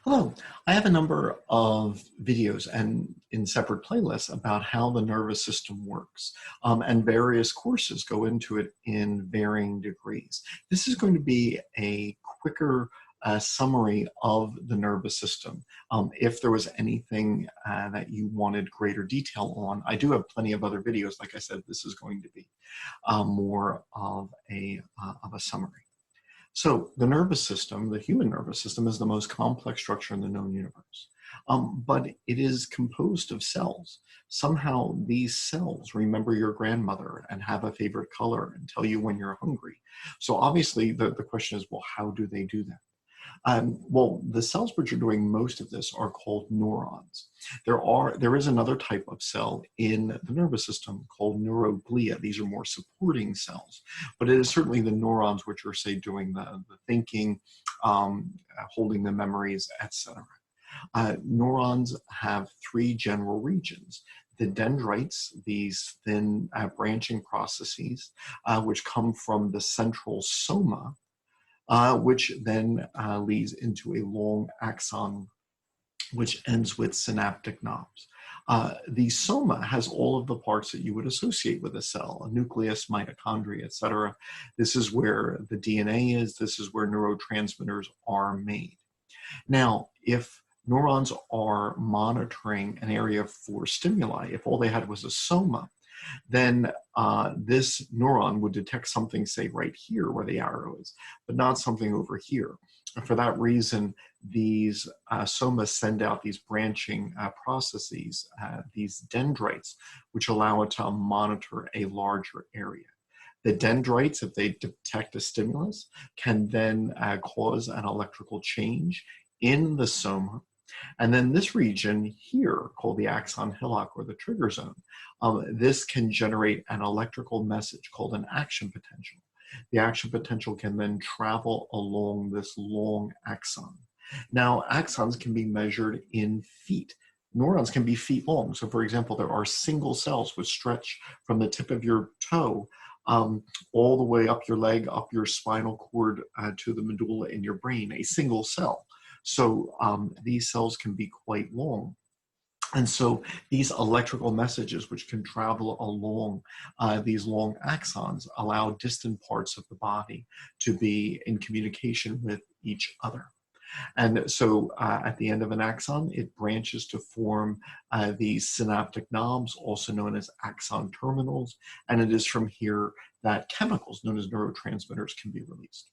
Hello, I have a number of videos and in separate playlists about how the nervous system works, and various courses go into it in varying degrees. This is going to be a quicker summary of the nervous system. If there was anything that you wanted greater detail on, I do have plenty of other videos. Like I said, this is going to be more of a summary. So the nervous system, the human nervous system, is the most complex structure in the known universe. But it is composed of cells. Somehow these cells remember your grandmother and have a favorite color and tell you when you're hungry. So obviously the question is, well, how do they do that? Well, the cells which are doing most of this are called neurons. There is another type of cell in the nervous system called neuroglia. These are more supporting cells, but it is certainly the neurons which are, say, doing the thinking, holding the memories, etc. Neurons have three general regions. The dendrites, these thin branching processes, which come from the central soma, which then leads into a long axon, which ends with synaptic knobs. The soma has all of the parts that you would associate with a cell: a nucleus, mitochondria, etc. This is where the DNA is. This is where neurotransmitters are made. Now, if neurons are monitoring an area for stimuli, if all they had was a soma, then this neuron would detect something, say, right here where the arrow is, but not something over here. And for that reason, these somas send out these branching processes, these dendrites, which allow it to monitor a larger area. The dendrites, if they detect a stimulus, can then cause an electrical change in the soma. And then this region here, called the axon hillock or the trigger zone, this can generate an electrical message called an action potential. The action potential can then travel along this long axon. Now, axons can be measured in feet. Neurons can be feet long. So for example, there are single cells which stretch from the tip of your toe all the way up your leg, up your spinal cord to the medulla in your brain, a single cell. So these cells can be quite long. And so these electrical messages, which can travel along these long axons, allow distant parts of the body to be in communication with each other. And so at the end of an axon, it branches to form these synaptic knobs, also known as axon terminals. And it is from here that chemicals known as neurotransmitters can be released.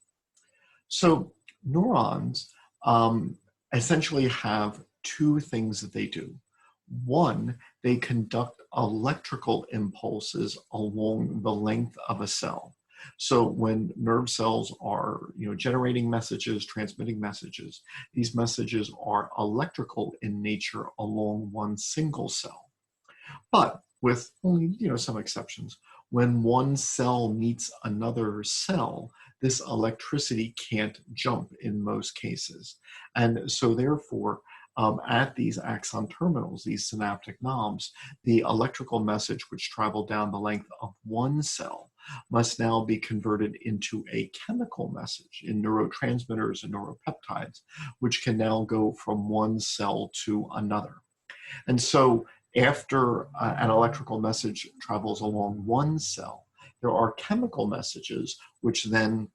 So neurons essentially have two things that they do. One, they conduct electrical impulses along the length of a cell. So when nerve cells are generating messages, transmitting messages, these messages are electrical in nature along one single cell. But with only some exceptions, when one cell meets another cell, this electricity can't jump in most cases. And so therefore, at these axon terminals, these synaptic knobs, the electrical message which traveled down the length of one cell must now be converted into a chemical message in neurotransmitters and neuropeptides, which can now go from one cell to another. And so after an electrical message travels along one cell, there are chemical messages which then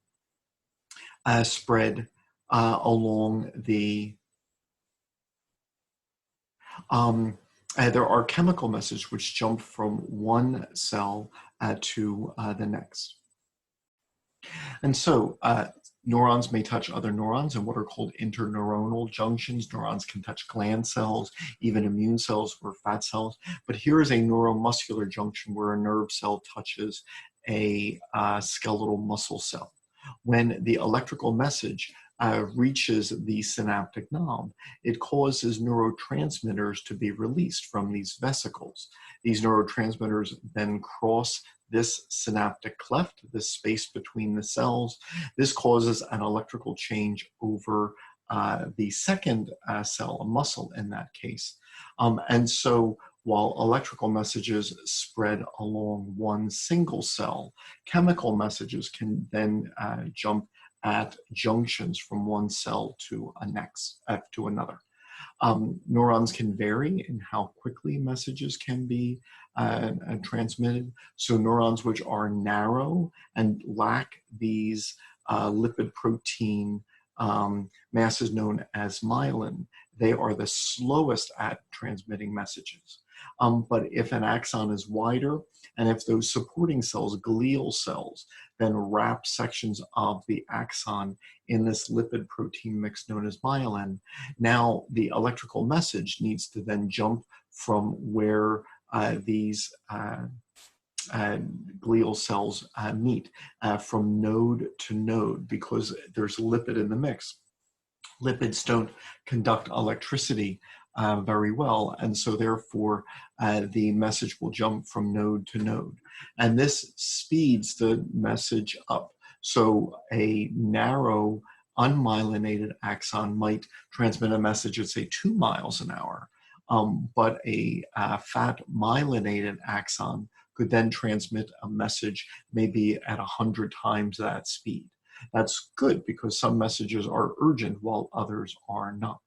spread along the there are chemical messages which jump from one cell to the next. And so neurons may touch other neurons in what are called interneuronal junctions. Neurons can touch gland cells, even immune cells or fat cells. But here is a neuromuscular junction where a nerve cell touches a skeletal muscle cell. When the electrical message reaches the synaptic knob, it causes neurotransmitters to be released from these vesicles. These neurotransmitters then cross this synaptic cleft, this space between the cells. This causes an electrical change over the second cell, a muscle in that case. And so while electrical messages spread along one single cell, chemical messages can then jump at junctions from one cell to to another. Neurons can vary in how quickly messages can be transmitted. So neurons which are narrow and lack these lipid protein masses known as myelin, they are the slowest at transmitting messages. But if an axon is wider, and if those supporting cells, glial cells, then wrap sections of the axon in this lipid protein mix known as myelin, now the electrical message needs to then jump from where these glial cells meet, from node to node, because there's lipid in the mix. Lipids don't conduct electricity very well, and so therefore the message will jump from node to node. And this speeds the message up. So a narrow, unmyelinated axon might transmit a message at, say, 2 miles an hour, but a fat myelinated axon could then transmit a message maybe at 100 times that speed. That's good because some messages are urgent while others are not.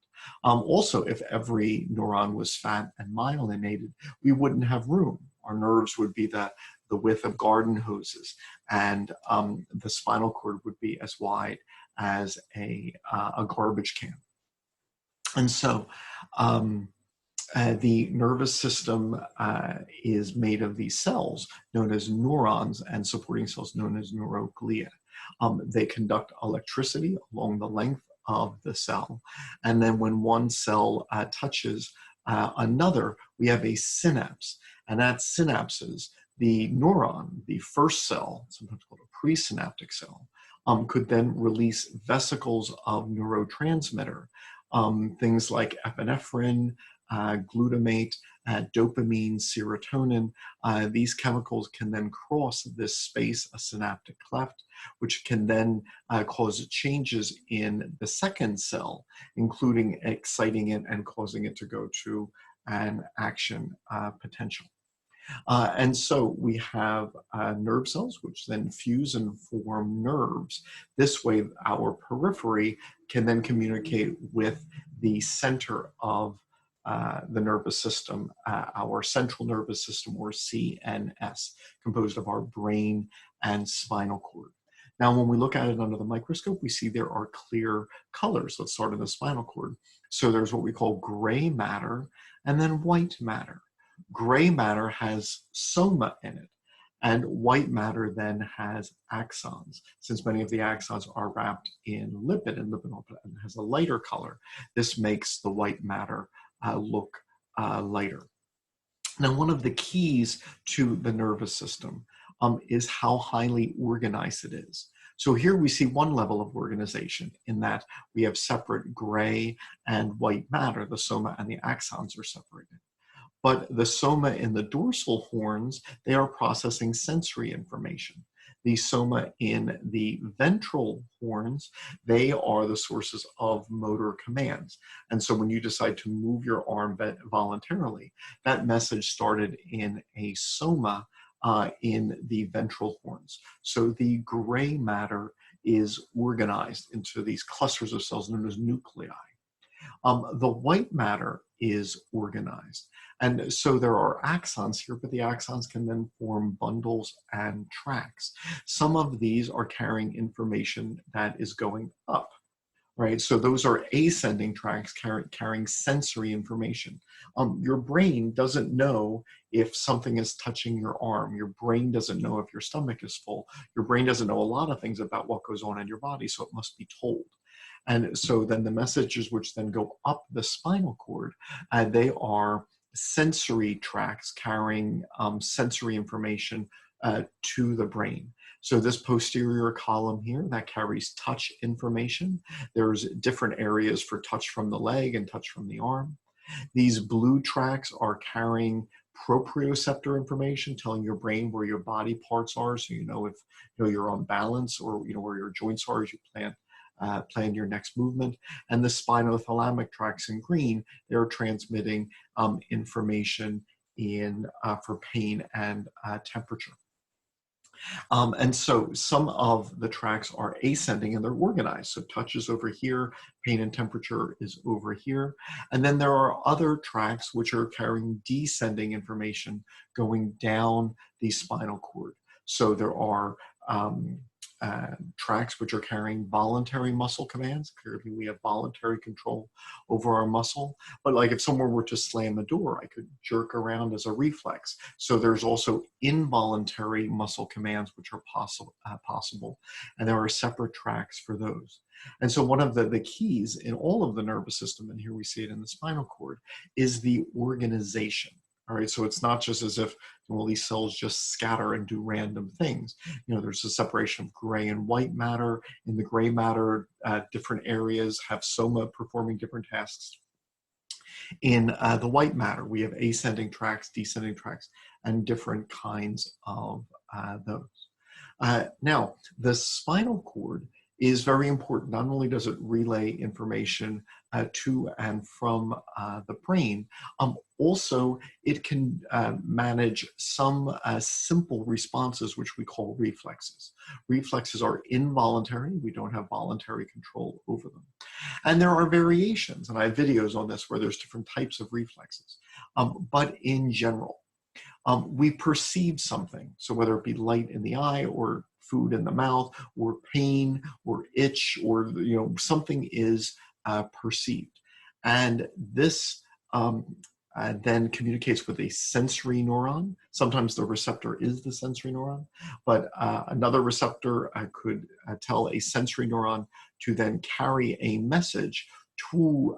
Also, if every neuron was fat and myelinated, we wouldn't have room. Our nerves would be the width of garden hoses, and the spinal cord would be as wide as a garbage can. And so the nervous system is made of these cells known as neurons and supporting cells known as neuroglia. They conduct electricity along the length of the cell. And then when one cell touches another, we have a synapse. And at synapses, the neuron, the first cell, sometimes called a presynaptic cell, could then release vesicles of neurotransmitter, things like epinephrine, glutamate, dopamine, serotonin. These chemicals can then cross this space, a synaptic cleft, which can then cause changes in the second cell, including exciting it and causing it to go to an action potential. And so we have nerve cells, which then fuse and form nerves. This way, our periphery can then communicate with the center of the nervous system, our central nervous system, or CNS, composed of our brain and spinal cord. Now, when we look at it under the microscope, we see there are clear colors. Let's start in the spinal cord. So there's what we call gray matter and then white matter. Gray matter has soma in it, and white matter then has axons. Since many of the axons are wrapped in lipid, and lipid has a lighter color, this makes the white matter look lighter. Now, one of the keys to the nervous system is how highly organized it is. So here we see one level of organization in that we have separate gray and white matter. The soma and the axons are separated. But the soma in the dorsal horns, they are processing sensory information. The soma in the ventral horns, they are the sources of motor commands. And so when you decide to move your arm voluntarily, that message started in a soma in the ventral horns. So the gray matter is organized into these clusters of cells known as nuclei. The white matter is organized. And so there are axons here, but the axons can then form bundles and tracks. Some of these are carrying information that is going up, right? So those are ascending tracks carrying sensory information. Your brain doesn't know if something is touching your arm. Your brain doesn't know if your stomach is full. Your brain doesn't know a lot of things about what goes on in your body, so it must be told. And so then the messages which then go up the spinal cord, they are sensory tracks carrying sensory information to the brain. So this posterior column here, that carries touch information. There's different areas for touch from the leg and touch from the arm. These blue tracks are carrying proprioceptor information, telling your brain where your body parts are, so you know if you're on balance, or where your joints are as you plan your next movement. And the spinothalamic tracks in green, they're transmitting information for pain and temperature. And so some of the tracks are ascending and they're organized. So touch is over here, pain and temperature is over here. And then there are other tracks which are carrying descending information going down the spinal cord. So there are tracks which are carrying voluntary muscle commands. Clearly we have voluntary control over our muscle. But like if someone were to slam a door, I could jerk around as a reflex. So there's also involuntary muscle commands which are possible. And there are separate tracks for those. And so one of the keys in all of the nervous system, and here we see it in the spinal cord, is the organization. All right, so it's not just as if all these cells just scatter and do random things. You know, there's a separation of gray and white matter. In the gray matter, different areas have soma performing different tasks. In the white matter, we have ascending tracks, descending tracks, and different kinds of those. Now, the spinal cord is very important. Not only does it relay information to and from the brain, also it can manage some simple responses, which we call reflexes. Reflexes are involuntary. We don't have voluntary control over them. And there are variations, and I have videos on this where there's different types of reflexes. But in general, we perceive something. So whether it be light in the eye or food in the mouth or pain or itch or something is perceived. And this then communicates with a sensory neuron. Sometimes the receptor is the sensory neuron, but another receptor could tell a sensory neuron to then carry a message to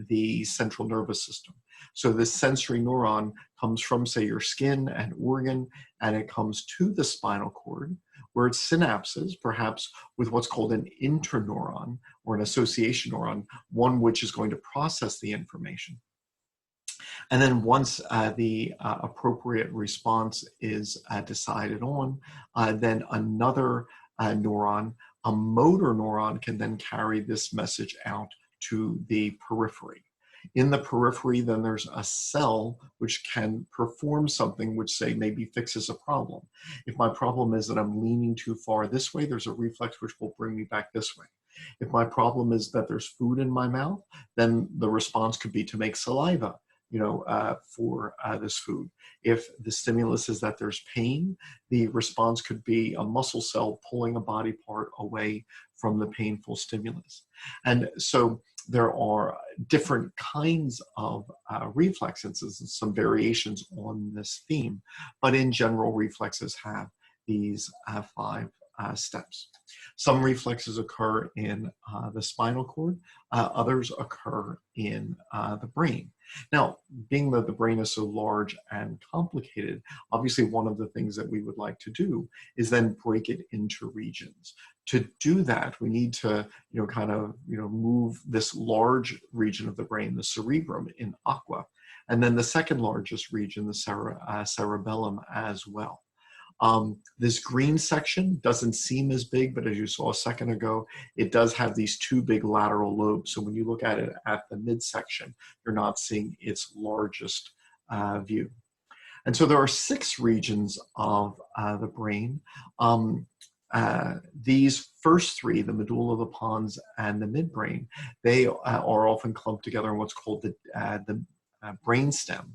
the central nervous system. So this sensory neuron comes from, say, your skin and organ, and it comes to the spinal cord, where it synapses, perhaps with what's called an interneuron or an association neuron, one which is going to process the information. And then once the appropriate response is decided on, then another neuron, a motor neuron, can then carry this message out to the periphery. In the periphery, then there's a cell which can perform something which, say, maybe fixes a problem. If my problem is that I'm leaning too far this way, there's a reflex which will bring me back this way. If my problem is that there's food in my mouth, then the response could be to make saliva, for this food. If the stimulus is that there's pain, the response could be a muscle cell pulling a body part away from the painful stimulus. And so there are different kinds of reflexes and some variations on this theme, but in general, reflexes have these 5 steps. Some reflexes occur in the spinal cord, others occur in the brain. Now, being that the brain is so large and complicated, obviously one of the things that we would like to is then break it into regions. To do that, we need to, move this large region of the brain, the cerebrum, in aqua, and then the second largest region, the cerebellum, as well. This green section doesn't seem as big, but as you saw a second ago, it does have these 2 big lateral lobes. So when you look at it at the midsection, you're not seeing its largest view. And so there are 6 regions of the brain. These first 3, the medulla, the pons, and the midbrain, they are often clumped together in what's called the brainstem.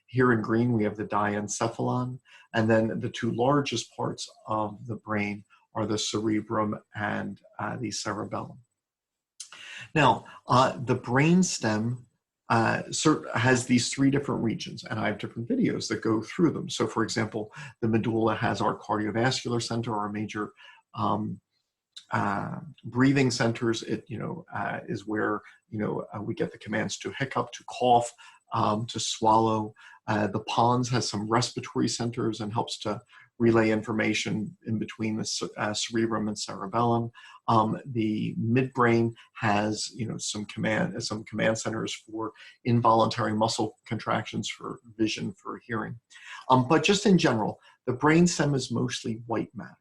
Here in green, we have the diencephalon, and then the 2 largest parts of the brain are the cerebrum and the cerebellum. Now, the brainstem has these 3 different regions, and I have different videos that go through them. So, for example, the medulla has our cardiovascular center, our major breathing centers. It is where we get the commands to hiccup, to cough, to swallow. The pons has some respiratory centers and helps to relay information in between the cerebrum and cerebellum. The midbrain has some command centers for involuntary muscle contractions, for vision, for hearing. But just in general, the brainstem is mostly white matter.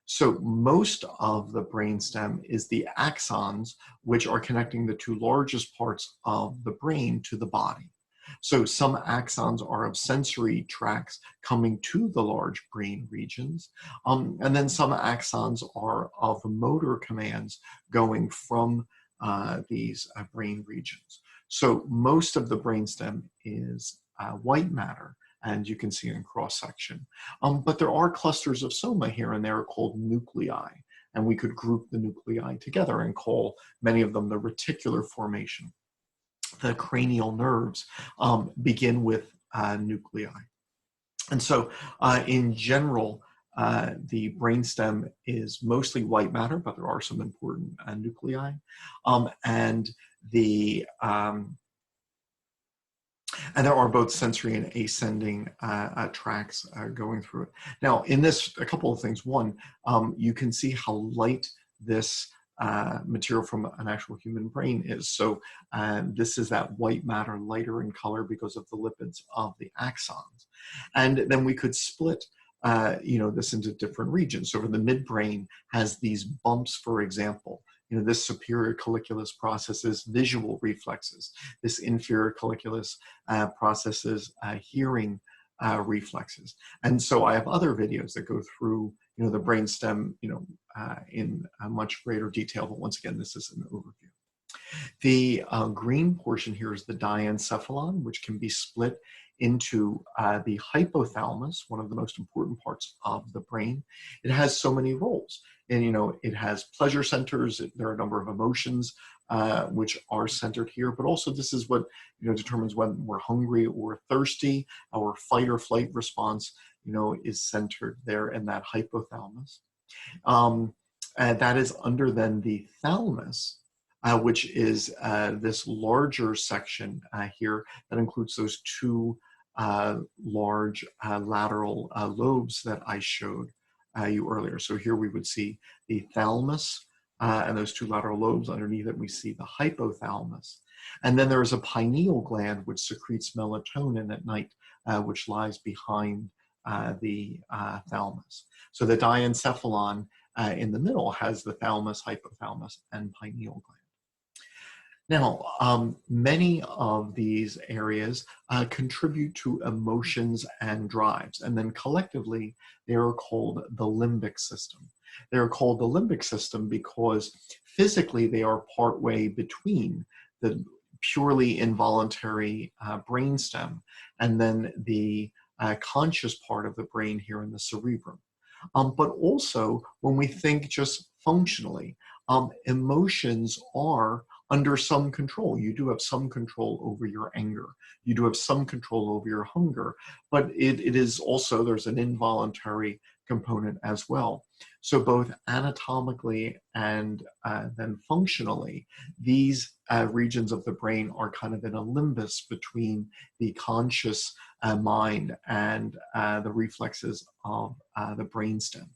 So most of the brainstem is the axons, which are connecting the 2 largest parts of the brain to the body. So some axons are of sensory tracts coming to the large brain regions, and then some axons are of motor commands going from these brain regions. So most of the brainstem is white matter, and you can see it in cross-section. But there are clusters of soma here and there called nuclei, and we could group the nuclei together and call many of them the reticular formation. The cranial nerves begin with nuclei. And so in general, the brainstem is mostly white matter, but there are some important nuclei. And there are both sensory and ascending tracks going through it. Now, in this, a couple of things. One, you can see how light this material from an actual human brain is. So this is that white matter, lighter in color because of the lipids of the axons. And then we could split this into different regions. So the midbrain has these bumps, for example. This superior colliculus processes visual reflexes. This inferior colliculus processes hearing reflexes. And so I have other videos that go through, the brainstem, in much greater detail. But once again, this is an overview. The green portion here is the diencephalon, which can be split into the hypothalamus, one of the most important parts of the brain. It has so many roles. And, it has pleasure centers. There are a number of emotions which are centered here, but also this is what, determines when we're hungry or thirsty. Our fight or flight response, is centered there in that hypothalamus. And that is under then the thalamus, which is this larger section here that includes those two large lateral lobes that I showed you earlier. So here we would see the thalamus and those two lateral lobes. Underneath it, we see the hypothalamus. And then there is a pineal gland which secretes melatonin at night, which lies behind the thalamus. So the diencephalon in the middle has the thalamus, hypothalamus, and pineal gland. Now, many of these areas contribute to emotions and drives, and then collectively, they are called the limbic system. They are called the limbic system because physically they are partway between the purely involuntary brainstem and then the conscious part of the brain here in the cerebrum. But also, when we think just functionally, emotions are under some control. You do have some control over your anger. You do have some control over your hunger, but it is also, there's an involuntary component as well. So both anatomically and then functionally, these regions of the brain are kind of in a limbus between the conscious mind and the reflexes of the brainstem.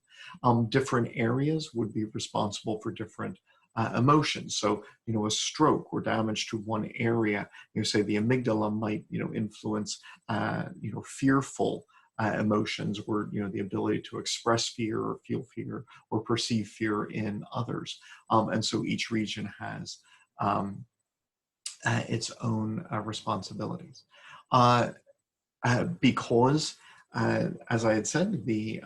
Different areas would be responsible for different emotions. So, a stroke or damage to one area, say the amygdala might, influence, fearful emotions, or, the ability to express fear or feel fear or perceive fear in others. And so each region has its own responsibilities. Because, as I had said, the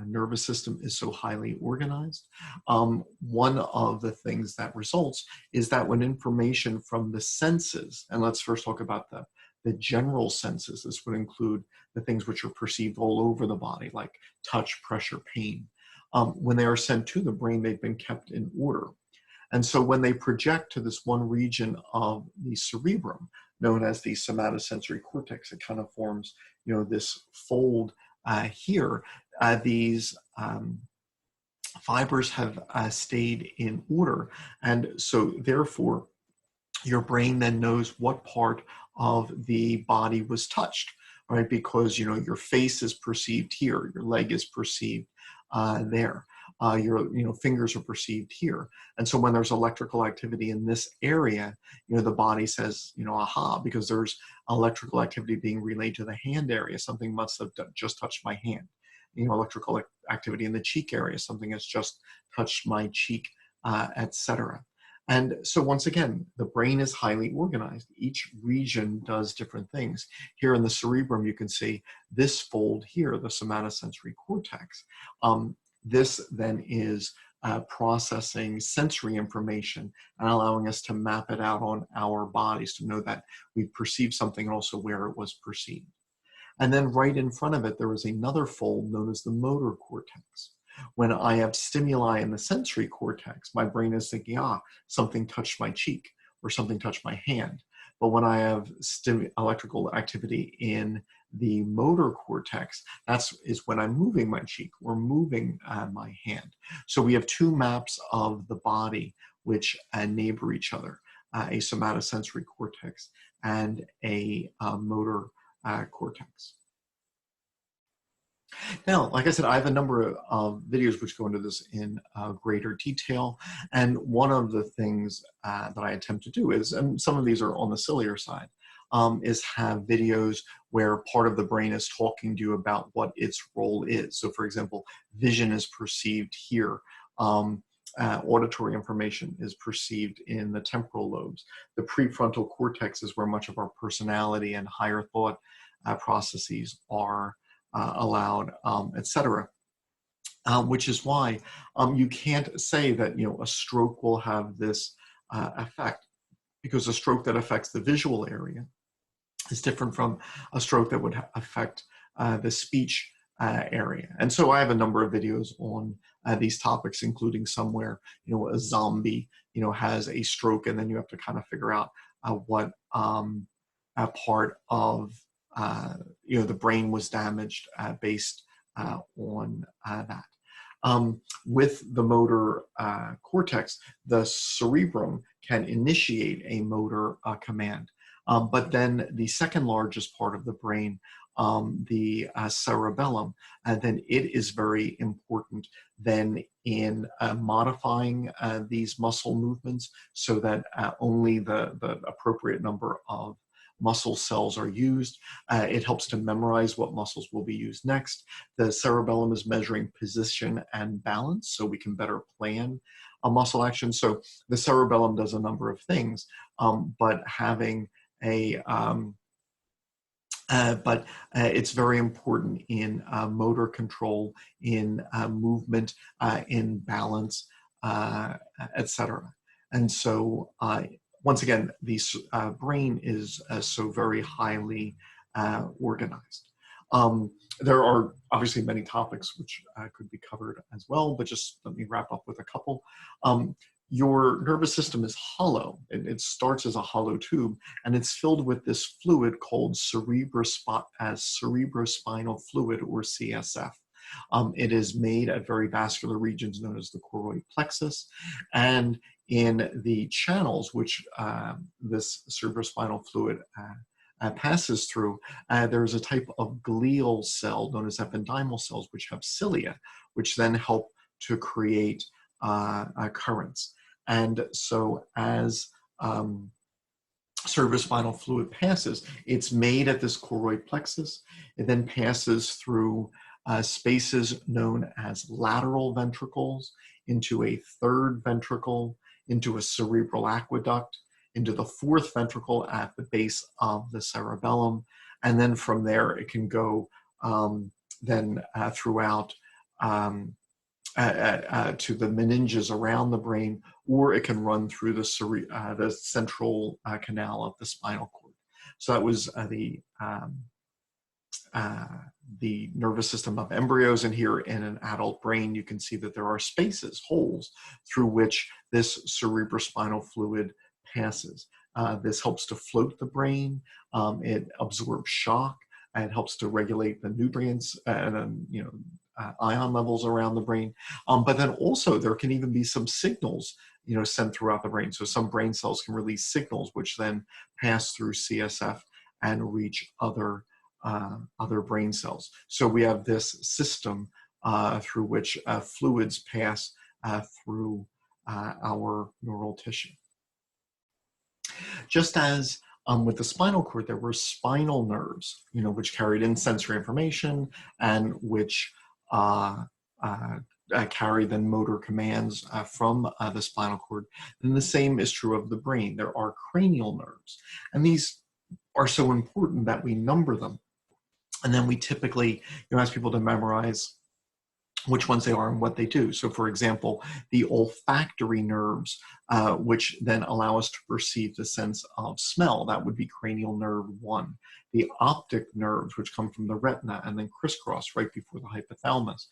nervous system is so highly organized. One of the things that results is that when information from the senses, and let's first talk about the general senses, this would include the things which are perceived all over the body, like touch, pressure, pain. When they are sent to the brain, they've been kept in order. And so when they project to this one region of the cerebrum, known as the somatosensory cortex, it kind of forms, this fold here. These fibers have stayed in order. And so therefore, your brain then knows what part of the body was touched, right? Because, your face is perceived here, your leg is perceived there. Your fingers are perceived here. And so when there's electrical activity in this area, the body says, aha, because there's electrical activity being relayed to the hand area. Something must have just touched my hand. Electrical activity in the cheek area, something has just touched my cheek, etc. And so once again, the brain is highly organized. Each region does different things. Here in the cerebrum, you can see this fold here, the somatosensory cortex. This then is processing sensory information and allowing us to map it out on our bodies to know that we perceive something and also where it was perceived. And then right in front of it, there is another fold known as the motor cortex. When I have stimuli in the sensory cortex, my brain is thinking, something touched my cheek or something touched my hand. But when I have electrical activity in the motor cortex, is when I'm moving my cheek or moving my hand. So we have two maps of the body which neighbor each other, a somatosensory cortex and a motor cortex. Now, like I said, I have a number of videos which go into this in greater detail. And one of the things that I attempt to do is, and some of these are on the sillier side, is have videos where part of the brain is talking to you about what its role is. So for example, vision is perceived here. Auditory information is perceived in the temporal lobes. The prefrontal cortex is where much of our personality and higher thought processes are allowed, etc. Which is why you can't say that a stroke will have this effect, because a stroke that affects the visual area is different from a stroke that would affect the speech area. And so I have a number of videos on these topics, including some where a zombie has a stroke, and then you have to kind of figure out what part of the brain was damaged based on that. With the motor cortex, the cerebrum can initiate a motor command. But then the second largest part of the brain, the cerebellum, then it is very important then in modifying these muscle movements so that only the appropriate number of muscle cells are used. It helps to memorize what muscles will be used next. The cerebellum is measuring position and balance, so we can better plan a muscle action. So the cerebellum does a number of things, but having a it's very important in motor control, in movement, in balance, etc. And so once again, the brain is so very highly organized. There are obviously many topics which could be covered as well, but just let me wrap up with a couple. Your nervous system is hollow. It starts as a hollow tube, and it's filled with this fluid called cerebrospinal fluid, or CSF. It is made at very vascular regions known as the choroid plexus, and in the channels which this cerebrospinal fluid passes through, there's a type of glial cell known as ependymal cells which have cilia, which then help to create currents. And so as cerebrospinal fluid passes, it's made at this choroid plexus. It then passes through spaces known as lateral ventricles, into a third ventricle, into a cerebral aqueduct, into the fourth ventricle at the base of the cerebellum. And then from there, it can go throughout to the meninges around the brain, or it can run through the central canal of the spinal cord. So that was the nervous system of embryos, and here in an adult brain, you can see that there are spaces, holes, through which this cerebrospinal fluid passes. This helps to float the brain. It absorbs shock. It helps to regulate the nutrients and ion levels around the brain. But then also there can even be some signals sent throughout the brain. So some brain cells can release signals which then pass through CSF and reach other brain cells. So we have this system through which fluids pass through our neural tissue. Just as with the spinal cord, there were spinal nerves, which carried in sensory information and which carry then motor commands from the spinal cord. And the same is true of the brain. There are cranial nerves, and these are so important that we number them. And then we typically ask people to memorize which ones they are and what they do. So for example, the olfactory nerves, which then allow us to perceive the sense of smell, that would be cranial nerve 1. The optic nerves, which come from the retina and then crisscross right before the hypothalamus,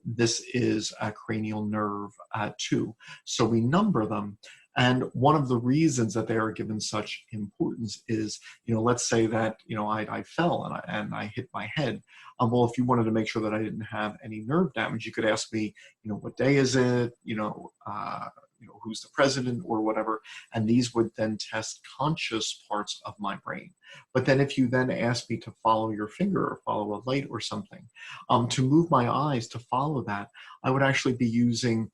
this is a cranial nerve 2. So we number them. And one of the reasons that they are given such importance is, let's say that, I fell and I hit my head. Well, if you wanted to make sure that I didn't have any nerve damage, you could ask me, what day is it? Who's the president or whatever. And these would then test conscious parts of my brain. But then if you then ask me to follow your finger or follow a light or something, to move my eyes to follow that, I would actually be using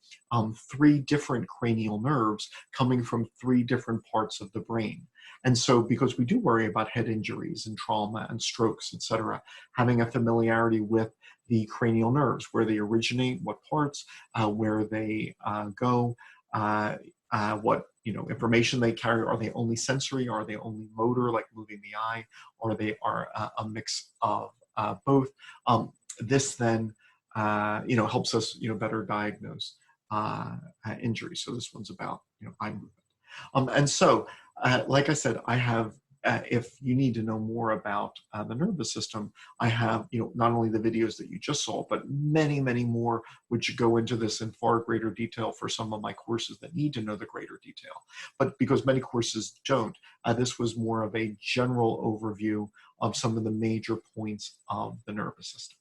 3 different cranial nerves coming from 3 different parts of the brain. And so because we do worry about head injuries and trauma and strokes, et cetera, having a familiarity with the cranial nerves, where they originate, what parts, where they go, what information they carry. Are they only sensory? Are they only motor, like moving the eye? Or they are a mix of both? This then helps us better diagnose injuries. So this one's about eye movement. And so, like I said, I have, if you need to know more about the nervous system, I have, not only the videos that you just saw, but many, many more, which go into this in far greater detail for some of my courses that need to know the greater detail. But because many courses don't, this was more of a general overview of some of the major points of the nervous system.